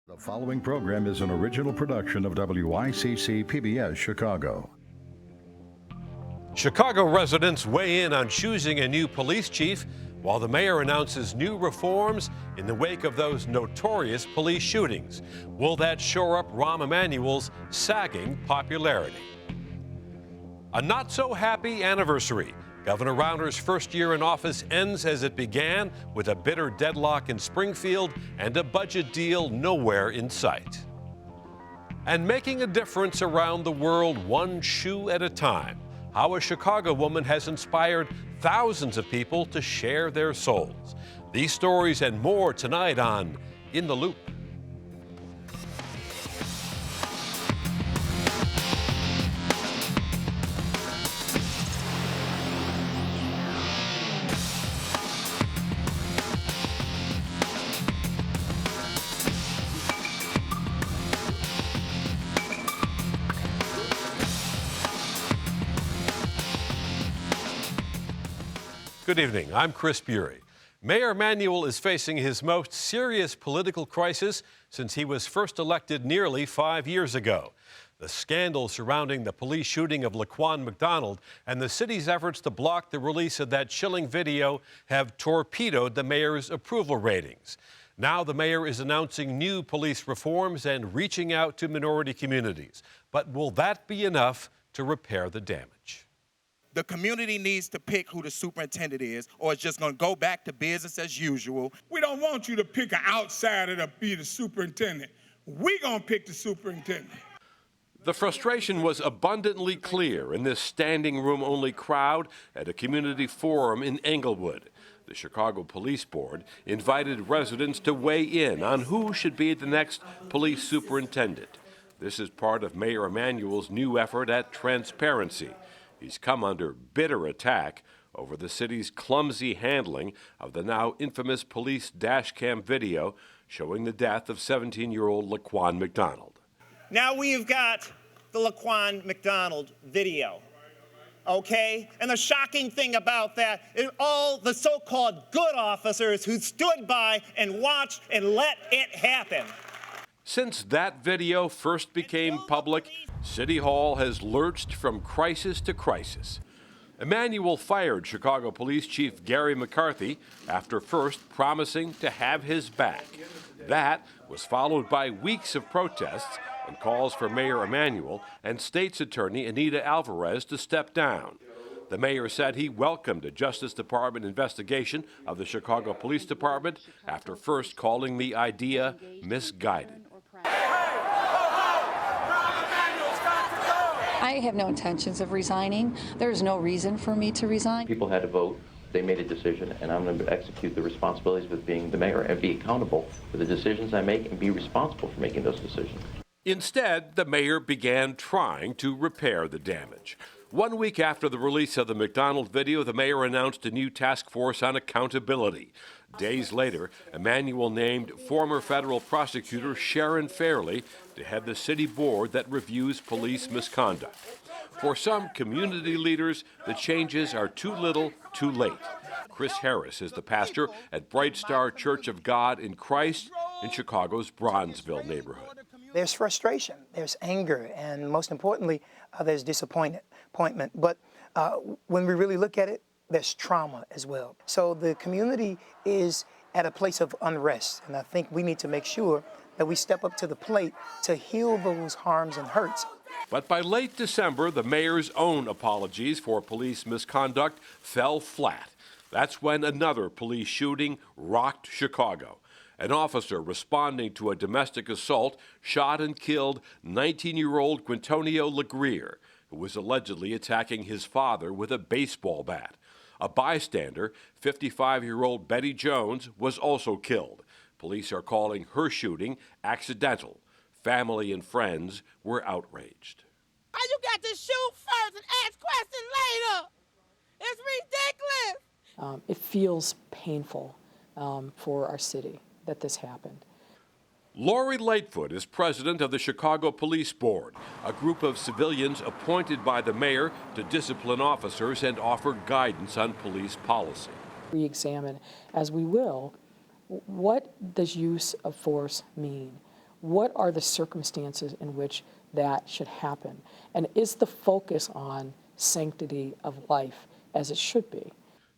The following program is an original production of WICC PBS Chicago. Chicago residents weigh in on choosing a new police chief while the mayor announces new reforms in the wake of those notorious police shootings. Will that shore up Rahm Emanuel's sagging popularity? A not-so-happy anniversary. Governor Rauner's first year in office ends as it began, with a bitter deadlock in Springfield and a budget deal nowhere in sight. And making a difference around the world, one shoe at a time. How a Chicago woman has inspired thousands of people to share their souls. These stories and more tonight on In the Loop. Good evening, I'm Chris Bury. Mayor Emanuel is facing his most serious political crisis since he was first elected nearly 5 years ago. The scandal surrounding the police shooting of Laquan McDonald and the city's efforts to block the release of that chilling video have torpedoed the mayor's approval ratings. Now the mayor is announcing new police reforms and reaching out to minority communities. But will that be enough to repair the damage? The community needs to pick who the superintendent is, or it's just going to go back to business as usual. We don't want you to pick an outsider to be the superintendent. We're going to pick the superintendent. The frustration was abundantly clear in this standing room only crowd at a community forum in Englewood. The Chicago Police Board invited residents to weigh in on who should be the next police superintendent. This is part of Mayor Emanuel's new effort at transparency. He's come under bitter attack over the city's clumsy handling of the now infamous police dashcam video showing the death of 17-year-old Laquan McDonald. Now we've got the Laquan McDonald video, okay? And the shocking thing about that is all the so-called good officers who stood by and watched and let it happen. Since that video first became public, City Hall has lurched from crisis to crisis. Emanuel fired Chicago Police Chief Gary McCarthy after first promising to have his back. That was followed by weeks of protests and calls for Mayor Emanuel and State's Attorney Anita Alvarez to step down. The mayor said he welcomed a Justice Department investigation of the Chicago Police Department after first calling the idea misguided. I have no intentions of resigning. There's no reason for me to resign. People had a vote, they made a decision, and I'm going to execute the responsibilities of being the mayor and be accountable for the decisions I make and be responsible for making those decisions. Instead, the mayor began trying to repair the damage. 1 week after the release of the McDonald video, the mayor announced a new task force on accountability. Days later, Emanuel named former federal prosecutor Sharon Fairley to head the city board that reviews police misconduct. For some community leaders, the changes are too little, too late. Chris Harris is the pastor at Bright Star Church of God in Christ in Chicago's Bronzeville neighborhood. There's frustration, there's anger, and most importantly, there's disappointment. But when we really look at it, there's trauma as well. So the community is at a place of unrest, and I think we need to make sure that we step up to the plate to heal those harms and hurts. But by late December, the mayor's own apologies for police misconduct fell flat. That's when another police shooting rocked Chicago. An officer responding to a domestic assault shot and killed 19-year-old Quintonio Legrier, who was allegedly attacking his father with a baseball bat. A bystander, 55-year-old Betty Jones, was also killed. Police are calling her shooting accidental. Family and friends were outraged. Why you got to shoot first and ask questions later? It's ridiculous. It feels painful for our city that this happened. Lori Lightfoot is president of the Chicago Police Board, a group of civilians appointed by the mayor to discipline officers and offer guidance on police policy. We examine, as we will, what does use of force mean? what are the circumstances in which that should happen? And is the focus on sanctity of life as it should be?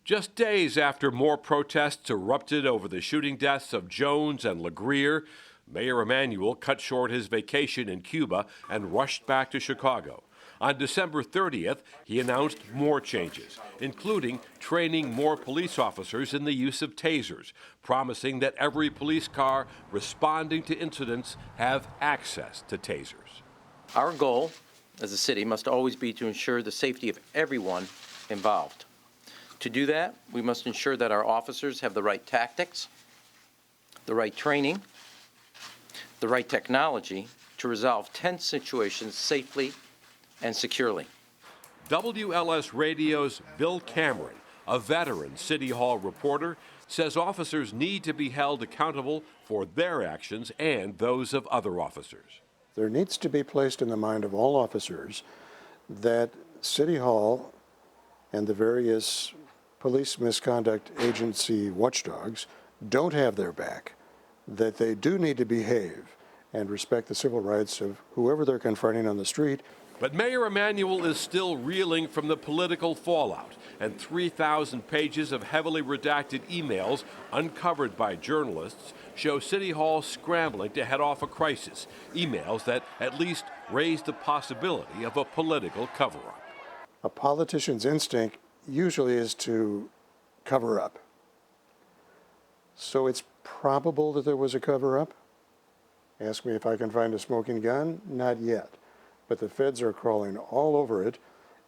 Just days after more protests erupted over the shooting deaths of Jones and LaGreer, Mayor Emanuel cut short his vacation in Cuba and rushed back to Chicago. On December 30th, he announced more changes, including training more police officers in the use of tasers, promising that every police car responding to incidents have access to tasers. Our goal as a city must always be to ensure the safety of everyone involved. To do that, we must ensure that our officers have the right tactics, the right training, the right technology to resolve tense situations safely and securely. WLS Radio's Bill Cameron, a veteran City Hall reporter, says officers need to be held accountable for their actions and those of other officers. There needs to be placed in the mind of all officers that City Hall and the various police misconduct agency watchdogs don't have their back, that they do need to behave and respect the civil rights of whoever they're confronting on the street. But Mayor Emanuel is still reeling from the political fallout, and 3,000 pages of heavily redacted emails uncovered by journalists show City Hall scrambling to head off a crisis, emails that at least raise the possibility of a political cover-up. A politician's instinct usually is to cover up. So it's probable that there was a cover-up. Ask me if I can find a smoking gun? Not yet. But the feds are crawling all over it,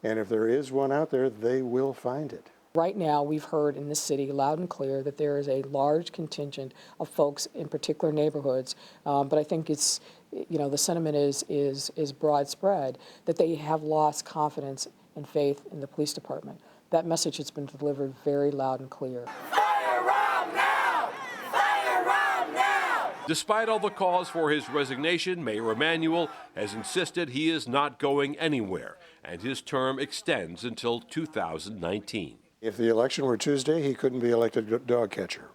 and if there is one out there, they will find it. Right now, we've heard in this city loud and clear that there is a large contingent of folks in particular neighborhoods, but I think it's, the sentiment is broad spread, that they have lost confidence and faith in the police department. That message has been delivered very loud and clear. Fire Rob now! Fire Rob now! Despite all the calls for his resignation, Mayor Emanuel has insisted he is not going anywhere, and his term extends until 2019. If the election were Tuesday, he couldn't be elected dog catcher.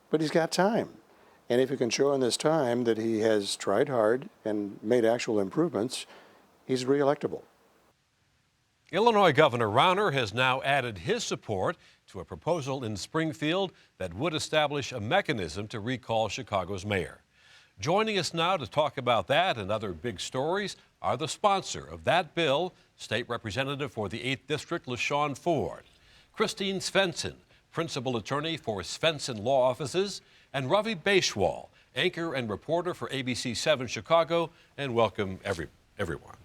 But he's got time. And if he can show in this time that he has tried hard and made actual improvements, he's re-electable. Illinois Governor Rauner has now added his support to a proposal in Springfield that would establish a mechanism to recall Chicago's mayor. Joining us now to talk about that and other big stories are the sponsor of that bill, State Representative for the 8th District, LaShawn Ford, Christine Svensson, Principal Attorney for Svensson Law Offices, and Ravi Beshwal, anchor and reporter for ABC 7 Chicago, and welcome everyone.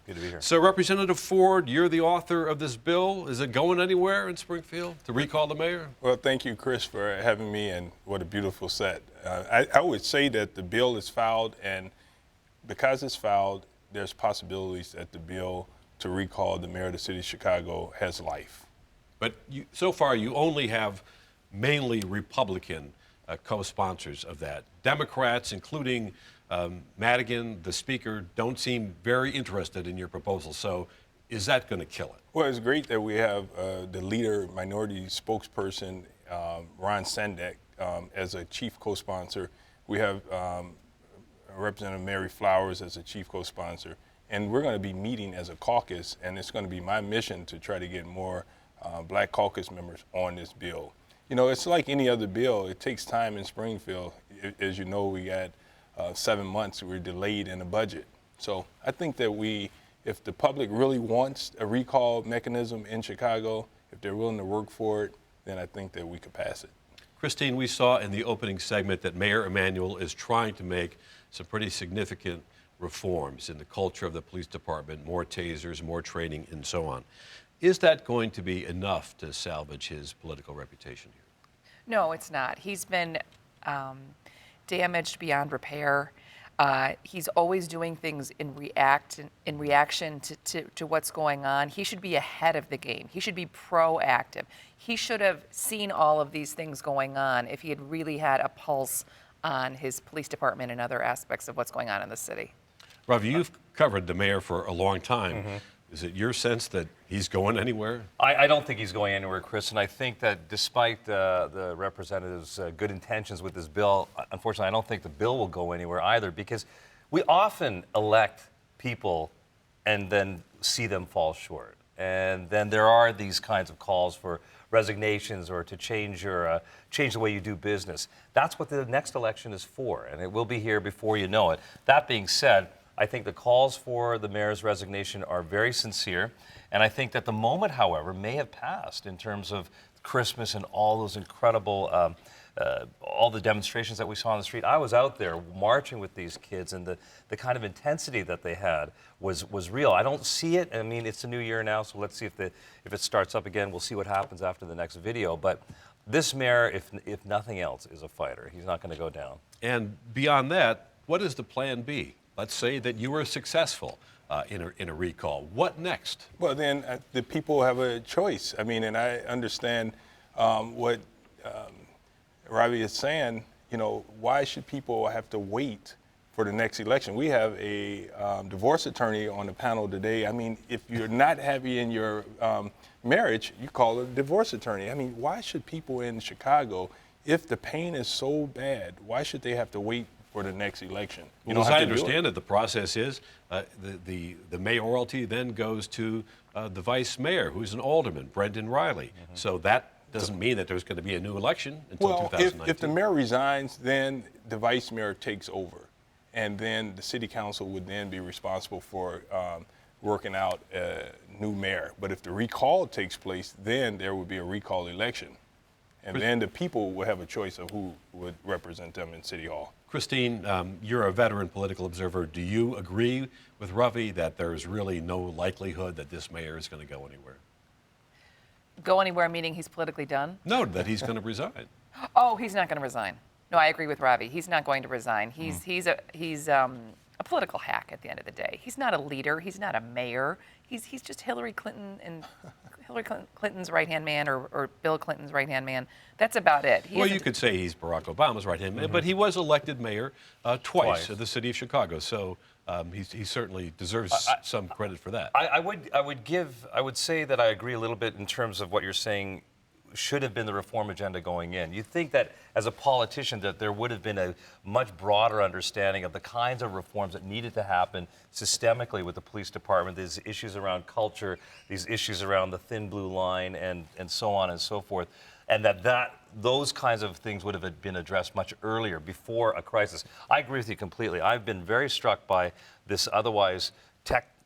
Good to be here. So, Representative Ford, you're the author of this bill. Is it going anywhere in Springfield to recall the mayor? Well, thank you, Chris, for having me, and what a beautiful set. I would say that the bill is filed, and because it's filed, there's possibilities that the bill to recall the mayor of the city of Chicago has life. But so far, you only have mainly Republican co-sponsors of that. Democrats, including Madigan, the speaker, don't seem very interested in your proposal. So is that going to kill it? Well, it's great that we have the leader, minority spokesperson, Ron Sendek, as a chief co-sponsor. We have Representative Mary Flowers as a chief co-sponsor. And we're going to be meeting as a caucus, and it's going to be my mission to try to get more Black caucus members on this bill. You know, it's like any other bill. It takes time in Springfield. As you know, we got 7 months. We're delayed in the budget. So I think that if the public really wants a recall mechanism in Chicago, if they're willing to work for it, then I think that we could pass it. Christine, we saw in the opening segment that Mayor Emanuel is trying to make some pretty significant reforms in the culture of the police department, more tasers, more training, and so on. Is that going to be enough to salvage his political reputation here? No, it's not. He's been damaged beyond repair. He's always doing things in reaction to what's going on. He should be ahead of the game. He should be proactive. He should have seen all of these things going on if he had really had a pulse on his police department and other aspects of what's going on in the city. Ravi, you've covered the mayor for a long time. Mm-hmm. Is it your sense that he's going anywhere? I don't think he's going anywhere, Chris, and I think that despite the representative's good intentions with this bill, unfortunately, I don't think the bill will go anywhere either, because We often elect people and then see them fall short. And then there are these kinds of calls for resignations or to change the way you do business. That's what the next election is for, and it will be here before you know it. That being said, I think the calls for the mayor's resignation are very sincere, and I think that the moment, however, may have passed in terms of Christmas and all those incredible all the demonstrations that we saw on the street. I was out there marching with these kids, and the kind of intensity that they had was real. I don't see it. I mean, it's a new year now, so let's see if it starts up again. We'll see what happens after the next video. But this mayor, if nothing else, is a fighter. He's not going to go down. And beyond that, what is the plan B? Let's say that you were successful in a recall. What next? Well, then the people have a choice. I mean, and I understand what Ravi is saying. You know, why should people have to wait for the next election? We have a divorce attorney on the panel today. I mean, if you're not happy in your marriage, you call a divorce attorney. I mean, why should people in Chicago, if the pain is so bad, why should they have to wait for the next election? Well, as I understand it, the process is the mayoralty then goes to the vice mayor, who's an alderman, Brendan Riley. Mm-hmm. So that doesn't mean that there's going to be a new election until 2019. If the mayor resigns, then the vice mayor takes over. And then the city council would then be responsible for working out a new mayor. But if the recall takes place, then there would be a recall election. And then the people would have a choice of who would represent them in City Hall. Christine, you're a veteran political observer. Do you agree with Ravi that there's really no likelihood that this mayor is going to go anywhere? Go anywhere meaning he's politically done? No, that he's going to resign. Oh, he's not going to resign. No, I agree with Ravi. He's not going to resign. He's a political hack at the end of the day. He's not a leader. He's not a mayor. He's just Hillary Clinton and Hillary Clinton's right-hand man or Bill Clinton's right-hand man. That's about it. Well, you could say he's Barack Obama's right-hand man, but he was elected mayor twice of the city of Chicago, so he certainly deserves some credit for that. I would say that I agree a little bit in terms of what you're saying should have been the reform agenda going in. You think that as a politician that there would have been a much broader understanding of the kinds of reforms that needed to happen systemically with the police department, these issues around culture, these issues around the thin blue line and so on and so forth, and that those kinds of things would have been addressed much earlier, before a crisis. I agree with you completely. I've been very struck by this otherwise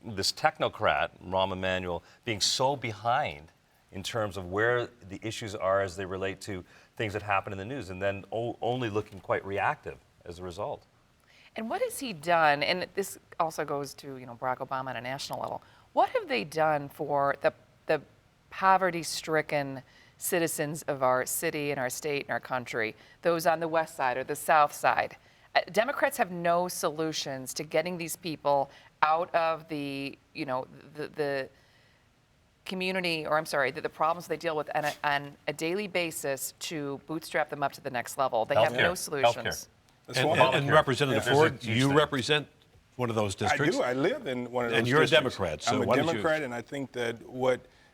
this technocrat, Rahm Emanuel, being so behind in terms of where the issues are as they relate to things that happen in the news, and then only looking quite reactive as a result. And what has he done, and this also goes to Barack Obama on a national level, what have they done for the poverty-stricken citizens of our city and our state and our country, those on the west side or the south side? Democrats have no solutions to getting these people out of the community, or I'm sorry, the problems they deal with on a daily basis to bootstrap them up to the next level. They have no solutions. And Representative Ford, you represent one of those districts? I do. I live in one of those districts. And you're a Democrat. So I'm a Democrat, and I think that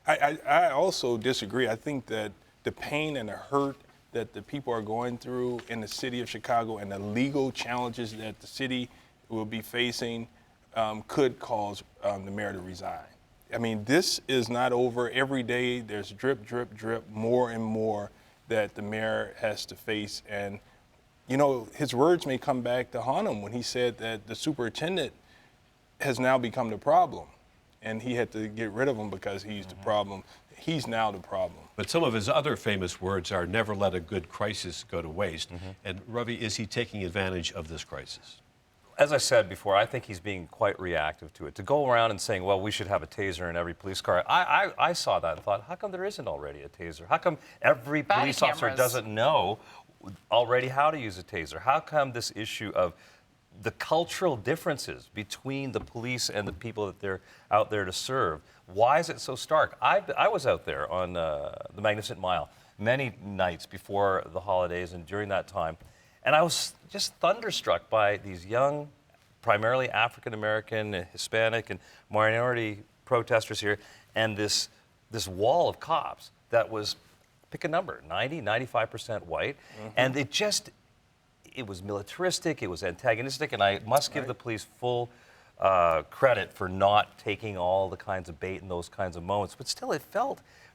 I also disagree. I think that the pain and the hurt that the people are going through in the city of Chicago and the legal challenges that the city will be facing could cause the mayor to resign. I mean, this is not over. Every day there's drip, drip, drip, more and more that the mayor has to face. And, his words may come back to haunt him when he said that the superintendent has now become the problem. And he had to get rid of him because he's the problem. He's now the problem. But some of his other famous words are never let a good crisis go to waste. And Ravi, is he taking advantage of this crisis? As I said before, I think he's being quite reactive to it. To go around and saying, well, we should have a taser in every police car, I saw that and thought, how come there isn't already a taser? How come every police officer doesn't know already how to use a taser? How come this issue of the cultural differences between the police and the people that they're out there to serve, why is it so stark? I was out there on the Magnificent Mile many nights before the holidays and during that time, and I was just thunderstruck by these young, primarily African-American, Hispanic, and minority protesters here, and this wall of cops that was, pick a number, 90, 95% white, and it was militaristic, it was antagonistic, and I must give the police full credit for not taking all the kinds of bait in those kinds of moments. But still, it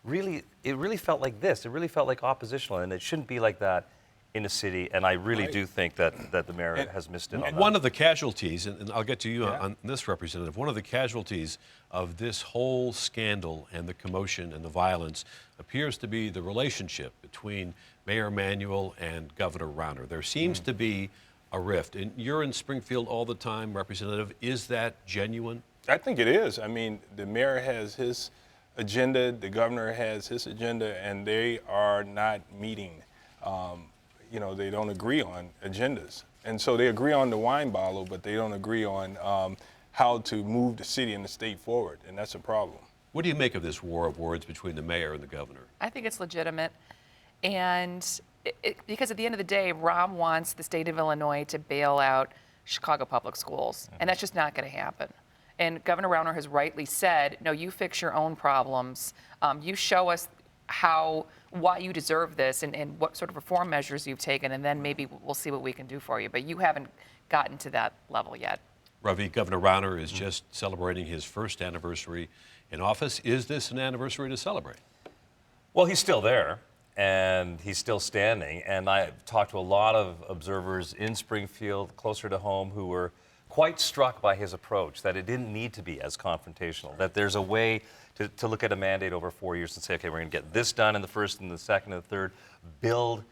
really felt like this. It really felt like oppositional, and it shouldn't be like that in a city. And I really do think that the mayor has missed it on that. One of the casualties, and I'll get to you on this, Representative, one of the casualties of this whole scandal and the commotion and the violence appears to be the relationship between Mayor Emanuel and Governor Rauner. There seems to be a rift. And you're in Springfield all the time, Representative. Is that genuine? I think it is. I mean, the mayor has his agenda, the governor has his agenda, and they are not meeting. You know, they don't agree on agendas. And so they agree on the wine bottle, but they don't agree on how to move the city and the state forward, and that's a problem. What do you make of this war of words between the mayor and the governor? I think it's legitimate. And because at the end of the day, Rahm wants the state of Illinois to bail out Chicago public schools, and that's just not going to happen. And Governor Rauner has rightly said, no, you fix your own problems. You show us why you deserve this and what sort of reform measures you've taken, and then maybe we'll see what we can do for you. But you haven't gotten to that level yet. Ravi, Governor Rauner is just celebrating his first anniversary in office. Is this an anniversary to celebrate? Well, he's still there, and he's still standing. And I've talked to a lot of observers in Springfield, closer to home, who were quite struck by his approach, that it didn't need to be as confrontational, that there's a way to look at a mandate over 4 years and say, okay, we're going to get this done in the first and the second and the third, build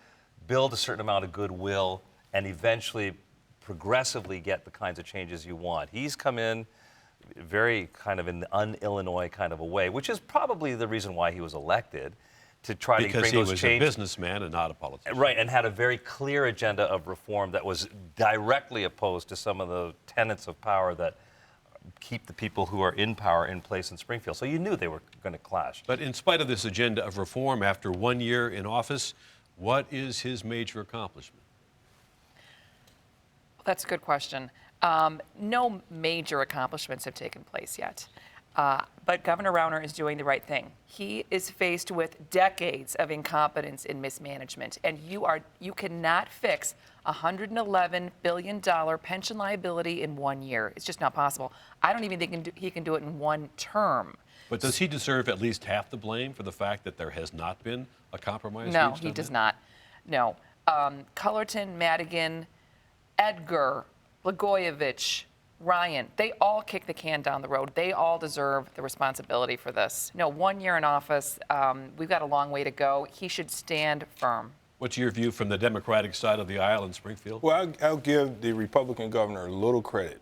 a certain amount of goodwill, and eventually progressively get the kinds of changes you want. He's come in very kind of in the un-Illinois kind of a way, which is probably the reason why he was elected, to try to bring those changes. Because he was a businessman and not a politician. Right, and had a very clear agenda of reform that was directly opposed to some of the tenets of power that keep the people who are in power in place in Springfield. So you knew they were going to clash. But in spite of this agenda of reform, after 1 year in office, what is his major accomplishment? That's a good question. No major accomplishments have taken place yet. But Governor Rauner is doing the right thing. He is faced with decades of incompetence and mismanagement, and you cannot fix a $111 billion pension liability in 1 year. It's just not possible. I don't even think he can do it in one term. But does he deserve at least half the blame for the fact that there has not been a compromise? No, he does not. No. Cullerton, Madigan, Edgar, Blagojevich, Ryan, they all kick the can down the road. They all deserve the responsibility for this. No, 1 year in office, we've got a long way to go. He should stand firm. What's your view from the Democratic side of the aisle in Springfield? Well, I'll give the Republican governor a little credit,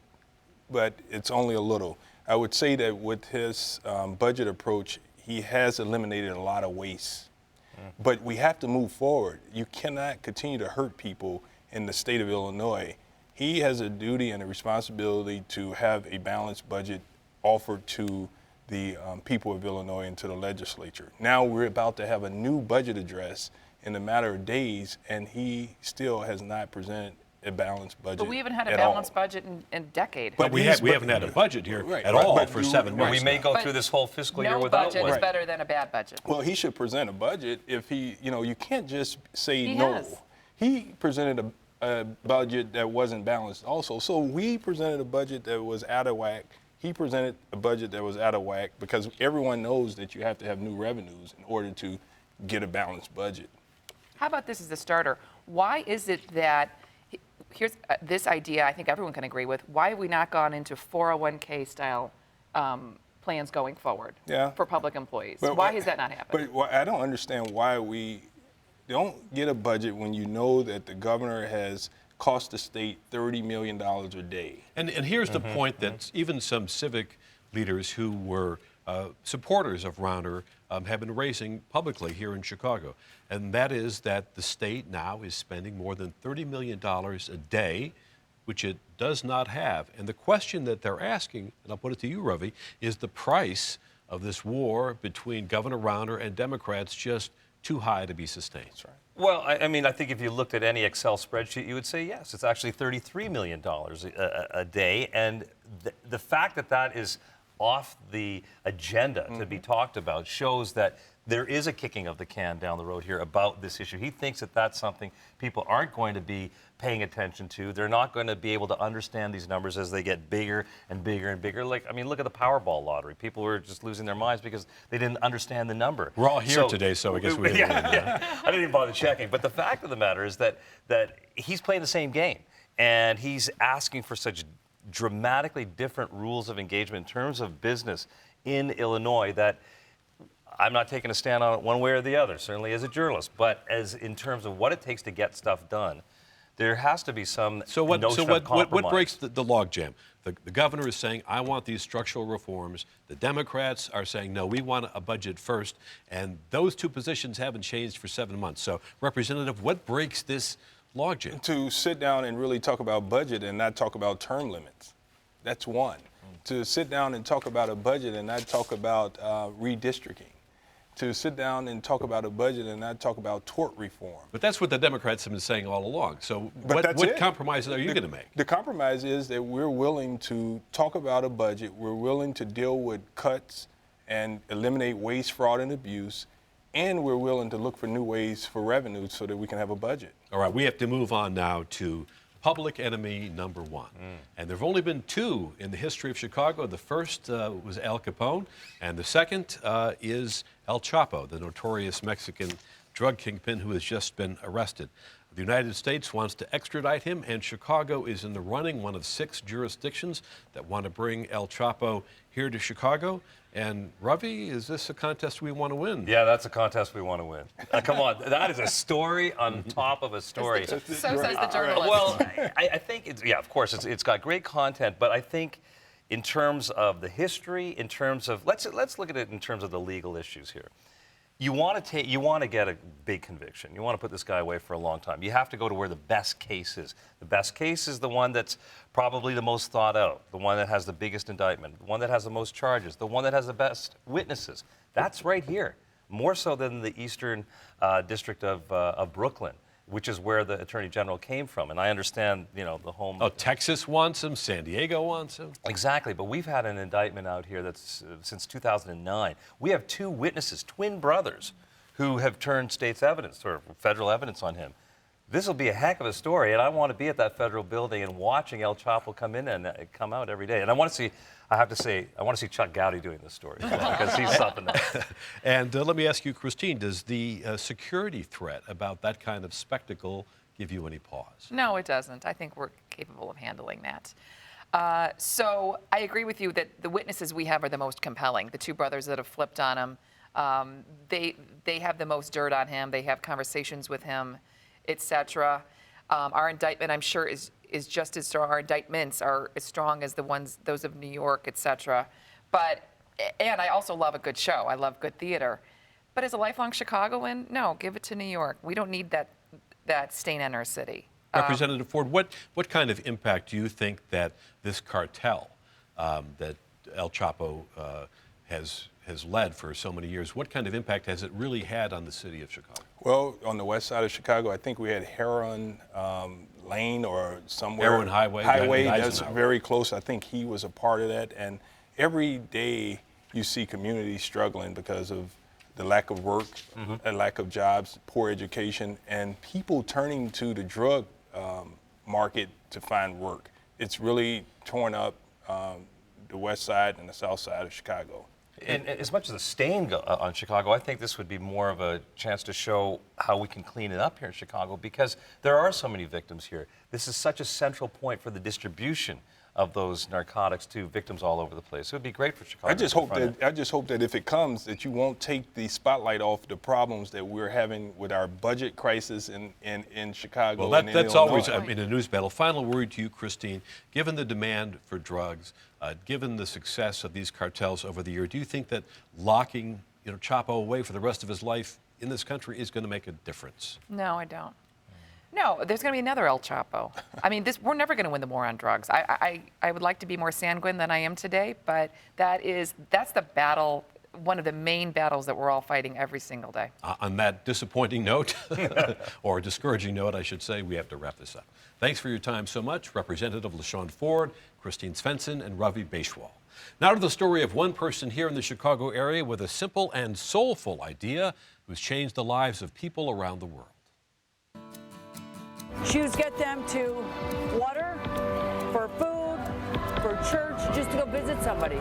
but it's only a little. I would say that with his budget approach, he has eliminated a lot of waste. But we have to move forward. You cannot continue to hurt people in the state of Illinois. He has a duty and a responsibility to have a balanced budget offered to the people of Illinois and to the legislature. Now we're about to have a new budget address in a matter of days, and he still has not presented a balanced budget. But we haven't had a balanced budget in a decade. But we haven't had a budget here at all for 7 months. We may go through this whole fiscal year without one. No budget is better than a bad budget. Well, he should present a budget. If he, you can't just say no. He presented a budget that wasn't balanced also. So we presented a budget that was out of whack. He presented a budget that was out of whack, because everyone knows that you have to have new revenues in order to get a balanced budget. How about this as a starter? Why is it that, here's this idea I think everyone can agree with, why have we not gone into 401k style plans going forward for public employees? But why has that not happened? But I don't understand why we don't get a budget when you know that the governor has cost the state $30 million a day. And here's the point that even some civic leaders who were supporters of Rauner have been raising publicly here in Chicago. And that is that the state now is spending more than $30 million a day, which it does not have. And the question that they're asking, and I'll put it to you, Ravi, is the price of this war between Governor Rauner and Democrats just too high to be sustained? That's right. Well, I mean, I think if you looked at any Excel spreadsheet, you would say, yes, it's actually $33 million a day. And the fact that that is off the agenda to be talked about shows that there is a kicking of the can down the road here about this issue. He thinks that that's something people aren't going to be paying attention to. They're not going to be able to understand these numbers as they get bigger and bigger and bigger. Like, I mean, look at the Powerball lottery. People were just losing their minds because they didn't understand the number. We're all here today, so I guess we didn't. I didn't even bother checking. But the fact of the matter is that he's playing the same game, and he's asking for such dramatically different rules of engagement in terms of business in Illinois that I'm not taking a stand on it one way or the other, certainly as a journalist, but as in terms of what it takes to get stuff done, there has to be some notion of compromise. What breaks the logjam? The governor is saying, I want these structural reforms. The Democrats are saying, no, we want a budget first. And those two positions haven't changed for 7 months. So, Representative, what breaks this logjam? To sit down and really talk about budget and not talk about term limits. That's one. To sit down and talk about a budget and not talk about redistricting. To sit down and talk about a budget and not talk about tort reform. But that's what the Democrats have been saying all along. So what compromises are you going to make? The compromise is that we're willing to talk about a budget. We're willing to deal with cuts and eliminate waste, fraud, and abuse. And we're willing to look for new ways for revenue so that we can have a budget. All right, we have to move on now to public enemy number one. And there have only been two in the history of Chicago. The first was Al Capone, and the second is El Chapo, the notorious Mexican drug kingpin who has just been arrested. The United States wants to extradite him, and Chicago is in the running, one of 6 jurisdictions that want to bring El Chapo here to Chicago. And Ravi, is this a contest we want to win? Yeah, that's a contest we want to win. Come on, that is a story on top of a story. So says the journalist. Well, I think of course, it's got great content, but I think in terms of the history, in terms of let's look at it in terms of the legal issues here. You want to get a big conviction. You want to put this guy away for a long time. You have to go to where the best case is. The best case is the one that's probably the most thought out, the one that has the biggest indictment, the one that has the most charges, the one that has the best witnesses. That's right here, more so than the Eastern District of Brooklyn, which is where the Attorney General came from. And I understand, the home... Oh, Texas wants him, San Diego wants him. Exactly, but we've had an indictment out here that's since 2009. We have 2 witnesses, twin brothers, who have turned state's evidence or federal evidence on him. This will be a heck of a story, and I want to be at that federal building and watching El Chapo come in and come out every day. And I want to see Chuck Gowdy doing this story as well, because he's something else. And let me ask you, Christine, does the security threat about that kind of spectacle give you any pause? No, it doesn't. I think we're capable of handling that. So I agree with you that the witnesses we have are the most compelling. The 2 brothers that have flipped on him, they have the most dirt on him. They have conversations with him, etc. Our indictment, I'm sure, is just as strong. Our indictments are as strong as those of New York, etc. And I also love a good show. I love good theater. But as a lifelong Chicagoan, no, give it to New York. We don't need that stain on our city. Representative Ford, what kind of impact do you think that this cartel that El Chapo has led for so many years, what kind of impact has it really had on the city of Chicago? Well, on the west side of Chicago, I think we had Heron Lane or somewhere. Heron Highway. That's very close. I think he was a part of that. And every day you see communities struggling because of the lack of work, a lack of jobs, poor education, and people turning to the drug market to find work. It's really torn up the west side and the south side of Chicago. And as much as the stain on Chicago, I think this would be more of a chance to show how we can clean it up here in Chicago, because there are so many victims here. This is such a central point for the distribution of those narcotics to victims all over the place. It would be great for Chicago. I just hope that if it comes, that you won't take the spotlight off the problems that we're having with our budget crisis in Chicago. Well, that's always in a news battle. Final word to you, Christine. Given the demand for drugs, given the success of these cartels over the year, do you think that locking Chapo away for the rest of his life in this country is going to make a difference? No, I don't. No, there's going to be another El Chapo. I mean, we're never going to win the war on drugs. I would like to be more sanguine than I am today, but that's the battle, one of the main battles that we're all fighting every single day. On that disappointing note, or discouraging note, I should say, we have to wrap this up. Thanks for your time so much, Representative LaShawn Ford, Christine Svensson, and Ravi Beshwal. Now to the story of one person here in the Chicago area with a simple and soulful idea who's changed the lives of people around the world. Shoes get them to water, for food, for church, just to go visit somebody.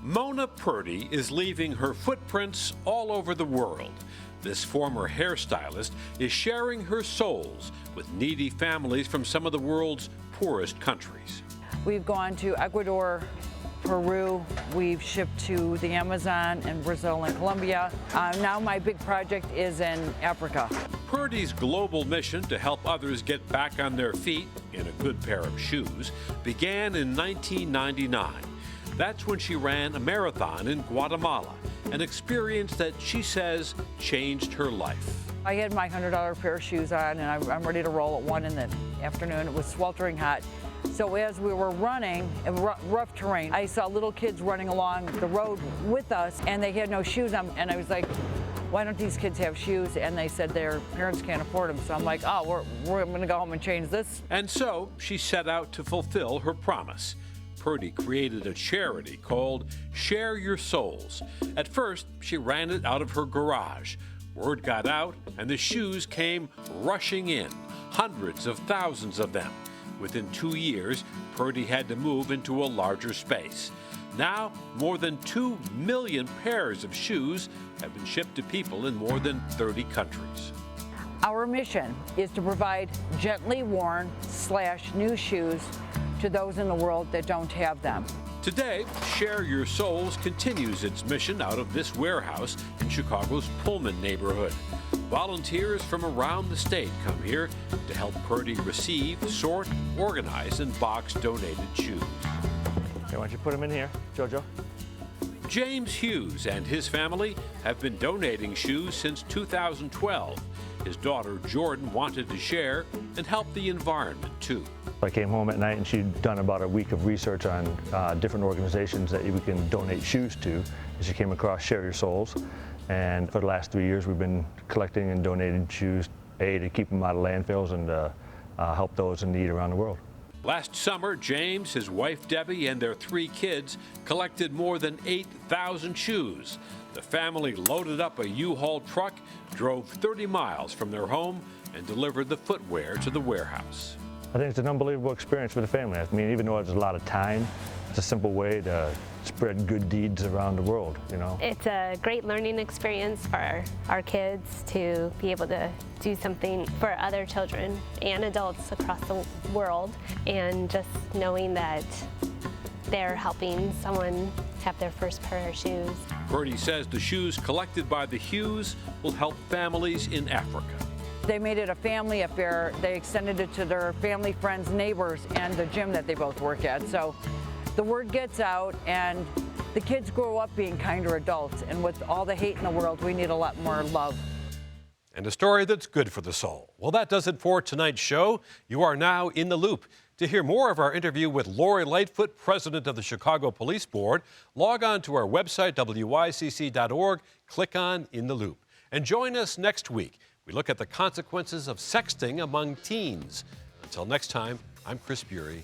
Mona Purdy is leaving her footprints all over the world. This former hairstylist is sharing her soles with needy families from some of the world's poorest countries. We've gone to Ecuador, Peru, we've shipped to the Amazon and Brazil and Colombia. Now my big project is in Africa. Purdy's global mission to help others get back on their feet in a good pair of shoes began in 1999. That's when she ran a marathon in Guatemala, an experience that she says changed her life. I had my $100 pair of shoes on and I'm ready to roll at 1 in the afternoon. It was sweltering hot. So as we were running in rough terrain, I saw little kids running along the road with us and they had no shoes on. And I was like, why don't these kids have shoes? And they said their parents can't afford them. So I'm like, oh, we're going to go home and change this. And so she set out to fulfill her promise. Purdy created a charity called Share Your Souls. At first, she ran it out of her garage. Word got out, and the shoes came rushing in, hundreds of thousands of them. Within 2 years, Purdy had to move into a larger space. Now, more than 2 million pairs of shoes have been shipped to people in more than 30 countries. Our mission is to provide gently worn / new shoes to those in the world that don't have them. Today, Share Your Souls continues its mission out of this warehouse in Chicago's Pullman neighborhood. Volunteers from around the state come here to help Purdy receive, sort, organize, and box donated shoes. Okay, why don't you put them in here, Jojo? James Hughes and his family have been donating shoes since 2012. His daughter Jordan wanted to share and help the environment too. I came home at night and she'd done about a week of research on different organizations that we can donate shoes to. And she came across Share Your Souls. And for the last 3 years, we've been collecting and donating shoes, to keep them out of landfills and help those in need around the world. Last summer, James, his wife Debbie, and their 3 kids collected more than 8,000 shoes. The family loaded up a U-Haul truck, drove 30 miles from their home, and delivered the footwear to the warehouse. I think it's an unbelievable experience for the family. I mean, even though there's a lot of time, it's a simple way to spread good deeds around the world, you know. It's a great learning experience for our kids to be able to do something for other children and adults across the world, and just knowing that they're helping someone have their first pair of shoes. Purdy says the shoes collected by the Hughes will help families in Africa. They made it a family affair. They extended it to their family, friends, neighbors, and the gym that they both work at. So the word gets out, and the kids grow up being kinder adults. And with all the hate in the world, we need a lot more love. And a story that's good for the soul. Well, that does it for tonight's show. You are now in the loop. To hear more of our interview with Lori Lightfoot, president of the Chicago Police Board, log on to our website, wycc.org, click on In the Loop. And join us next week. We look at the consequences of sexting among teens. Until next time, I'm Chris Bury.